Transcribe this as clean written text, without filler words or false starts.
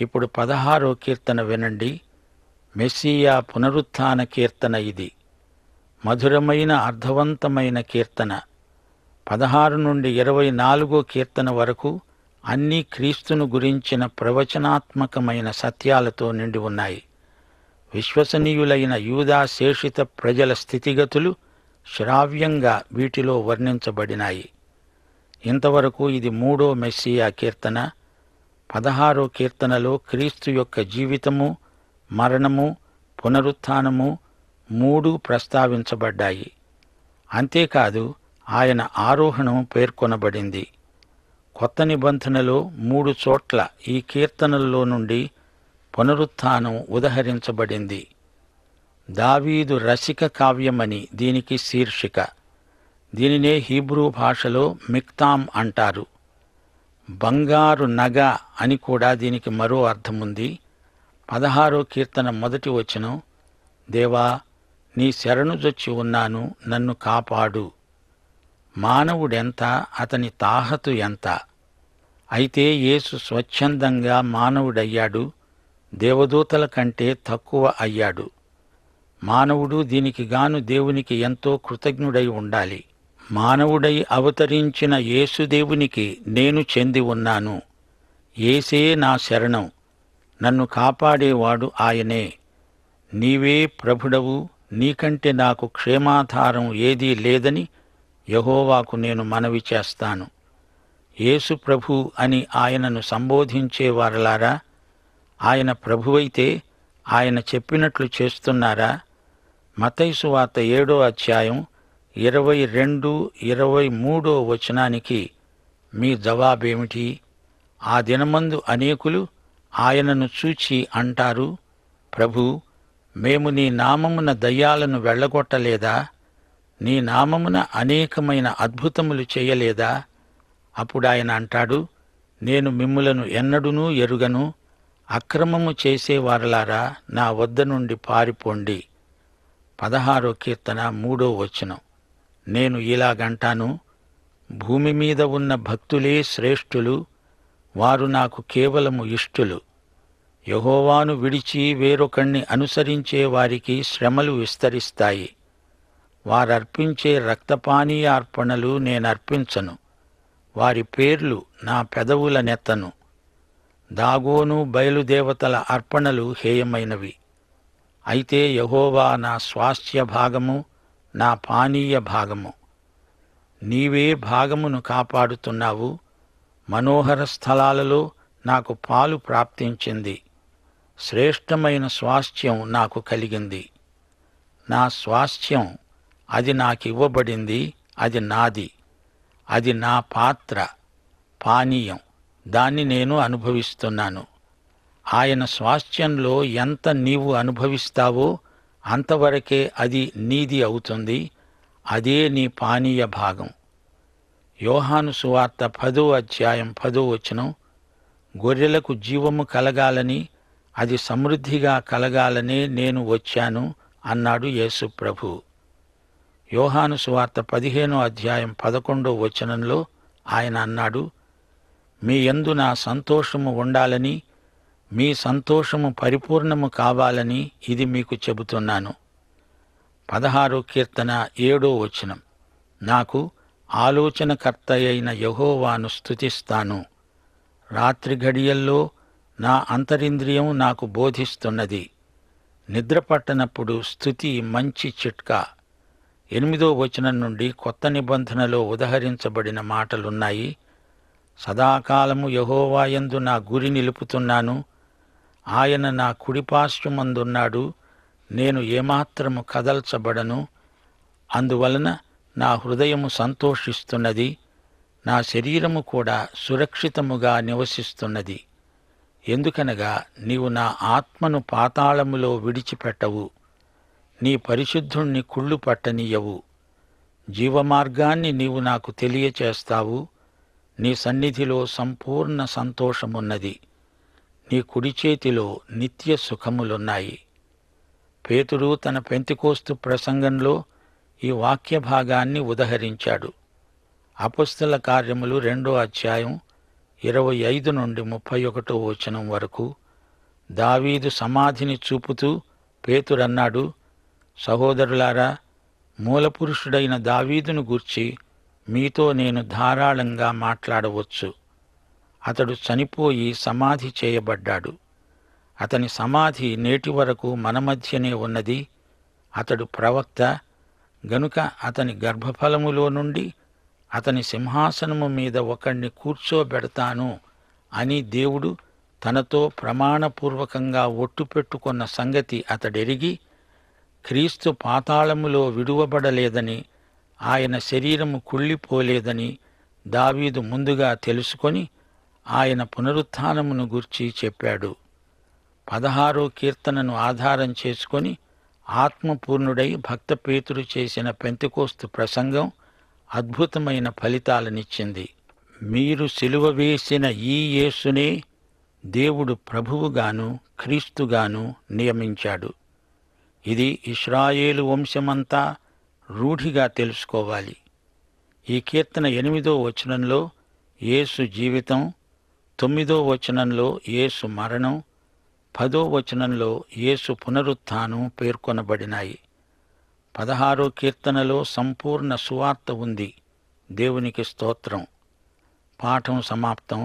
ఇప్పుడు 16వ కీర్తన వినండి. మెస్సియా పునరుత్థాన కీర్తన ఇది. మధురమైన అర్థవంతమైన కీర్తన. 16 నుండి 24 కీర్తన వరకు అన్నీ క్రీస్తును గురించిన ప్రవచనాత్మకమైన సత్యాలతో నిండి ఉన్నాయి. విశ్వసనీయులైన యూదా శేషిత ప్రజల స్థితిగతులు శ్రావ్యంగా వీటిలో వర్ణించబడినాయి. ఇంతవరకు ఇది 3వ మెస్సియా కీర్తన. 16వ కీర్తనలో క్రీస్తు యొక్క జీవితము, మరణము, పునరుత్థానము మూడూ ప్రస్తావించబడ్డాయి. అంతేకాదు ఆయన ఆరోహణం పేర్కొనబడింది. కొత్త నిబంధనలో 3 చోట్ల ఈ కీర్తనల్లో నుండి పునరుత్థానం ఉదహరించబడింది. దావీదు రసిక కావ్యమని దీనికి శీర్షిక. దీనినే హీబ్రూ భాషలో మిక్తాం అంటారు. బంగారు నగ అని కూడా దీనికి మరో అర్థముంది. 16వ కీర్తన మొదటి వచనం, దేవా నీ శరణుజొచ్చి ఉన్నాను, నన్ను కాపాడు. మానవుడెంత, అతని తాహతు ఎంత. అయితే యేసు స్వచ్ఛందంగా మానవుడయ్యాడు, దేవదూతల కంటే తక్కువ అయ్యాడు. మానవుడు దీనికి గాను దేవునికి ఎంతో కృతజ్ఞుడై ఉండాలి. మానవుడై అవతరించిన యేసుదేవునికి నేను చెంది ఉన్నాను. యేసే నా శరణం, నన్ను కాపాడేవాడు ఆయనే. నీవే ప్రభుడవు, నీకంటే నాకు క్షేమాధారం ఏదీ లేదని యెహోవాకు నేను మనవి చేస్తాను. యేసు ప్రభు అని ఆయనను సంబోధించేవారలారా, ఆయన ప్రభువైతే ఆయన చెప్పినట్లు చేస్తున్నారా? మత్తయి సువార్త 7వ అధ్యాయం 22, 23 వచనానికి మీ జవాబేమిటి? ఆ దినమందు అనేకులు ఆయనను చూచి అంటారు, ప్రభూ, మేము నీ నామమున దయ్యాలను వెళ్ళగొట్టలేదా? నీ నామమున అనేకమైన అద్భుతములు చేయలేదా? అప్పుడాయన అంటాడు, నేను మిమ్ములను ఎన్నడూనూ ఎరుగను. అక్రమము చేసేవారలారా, నా వద్ద నుండి పారిపోండి. 16వ కీర్తన 3వ వచనం, నేను ఇలాగంటాను, భూమి మీద ఉన్న భక్తులే శ్రేష్ఠులు, వారు నాకు కేవలము ఇష్టులు. యెహోవాను విడిచి వేరొకణ్ణి అనుసరించే వారికి శ్రమలు విస్తరిస్తాయి. వారర్పించే రక్తపానీయార్పణలు నేనర్పించను, వారి పేర్లు నా పెదవులనెత్తను. దాగోను బయలుదేవతల అర్పణలు హేయమైనవి. అయితే యెహోవా నా స్వాస్థ్య భాగము, నా పానీయ భాగము. నీవే భాగమును కాపాడుతున్నావు. మనోహర స్థలాలలో నాకు పాలు ప్రాప్తించింది. శ్రేష్టమైన స్వాస్థ్యం నాకు కలిగింది. నా స్వాస్థ్యం, అది నాకివ్వబడింది, అది నాది. అది నా పాత్ర, పానీయం, దాన్ని నేను అనుభవిస్తున్నాను. ఆయన స్వాస్థ్యంలో ఎంత నీవు అనుభవిస్తావో అంతవరకే అది నీది అవుతుంది. అదే నీ పానీయ భాగం. యోహాను సువార్త 10వ అధ్యాయం 10వ వచనం, గొర్రెలకు జీవము కలగాలని, అది సమృద్ధిగా కలగాలనే నేను వచ్చాను అన్నాడు యేసు ప్రభు. యోహాను సువార్త 15వ అధ్యాయం 11వ వచనంలో ఆయన అన్నాడు, మీ యందు నా సంతోషము ఉండాలని, మీ సంతోషము పరిపూర్ణము కావాలని ఇది మీకు చెబుతున్నాను. 16వ కీర్తన 7వ వచనం, నాకు ఆలోచనకర్త అయిన యెహోవాను స్తుతిస్తాను. రాత్రి ఘడియల్లో నా అంతరింద్రియం నాకు బోధిస్తున్నది. నిద్రపట్టనప్పుడు స్తుతి మంచి చిట్కా. 8వ వచనం నుండి కొత్త నిబంధనలో ఉదహరించబడిన మాటలున్నాయి. సదాకాలము యెహోవాయందు నా గురి నిలుపుతున్నాను. ఆయన నా కుడిపార్శ్వమందున్నాడు. నేను ఏమాత్రము కదల్చబడను. అందువలన నా హృదయము సంతోషిస్తున్నది, నా శరీరము కూడా సురక్షితముగా నివసిస్తున్నది. ఎందుకనగా నీవు నా ఆత్మను పాతాళములో విడిచిపెట్టవు, నీ పరిశుద్ధుణ్ణి కుళ్ళు పట్టనీయవు. జీవమార్గాన్ని నీవు నాకు తెలియచేస్తావు. నీ సన్నిధిలో సంపూర్ణ సంతోషమున్నది. నీ కుడి చేతిలో నిత్య సుఖములున్నాయి. పేతురు తన పెంతెకోస్తు ప్రసంగంలో ఈ వాక్య భాగాన్ని ఉదహరించాడు. అపొస్తల కార్యములు 2వ అధ్యాయం 25 నుండి 31 వచనం వరకు దావీదు సమాధిని చూపుతూ పేతురన్నాడు, సహోదరులారా, మూలపురుషుడైన దావీదును గూర్చి మీతో నేను ధారాళంగా మాట్లాడవచ్చు. అతడు చనిపోయి సమాధి చేయబడ్డాడు. అతని సమాధి నేటి వరకు మన మధ్యనే ఉన్నది. అతడు ప్రవక్త గనుక అతని గర్భఫలములో నుండి అతని సింహాసనము మీద ఒకణ్ణి కూర్చోబెడతాను అని దేవుడు తనతో ప్రమాణపూర్వకంగా ఒట్టు పెట్టుకున్న సంగతి అతడెరిగి, క్రీస్తు పాతాళములో విడువబడలేదని, ఆయన శరీరము కుళ్ళిపోలేదని దావీదు ముందుగా తెలుసుకొని ఆయన పునరుత్థానమును గూర్చి చెప్పాడు. 16వ కీర్తనను ఆధారం చేసుకొని ఆత్మపూర్ణుడై భక్త పేతురు చేసిన పెంతెకోస్తు ప్రసంగం అద్భుతమైన ఫలితాలనిచ్చింది. మీరు సిలువ వేసిన ఈ యేసునే దేవుడు ప్రభువుగాను క్రీస్తుగాను నియమించాడు. ఇది ఇశ్రాయేలు వంశమంతా రూఢిగా తెలుసుకోవాలి. ఈ కీర్తన 8వ వచనంలో యేసు జీవితం, 9వ వచనంలో యేసు మరణం, 10వ వచనంలో యేసు పునరుత్థానం పేర్కొనబడినాయి. 16వ కీర్తనలో సంపూర్ణ సువార్త ఉంది. దేవునికి స్తోత్రం. పాఠం సమాప్తం.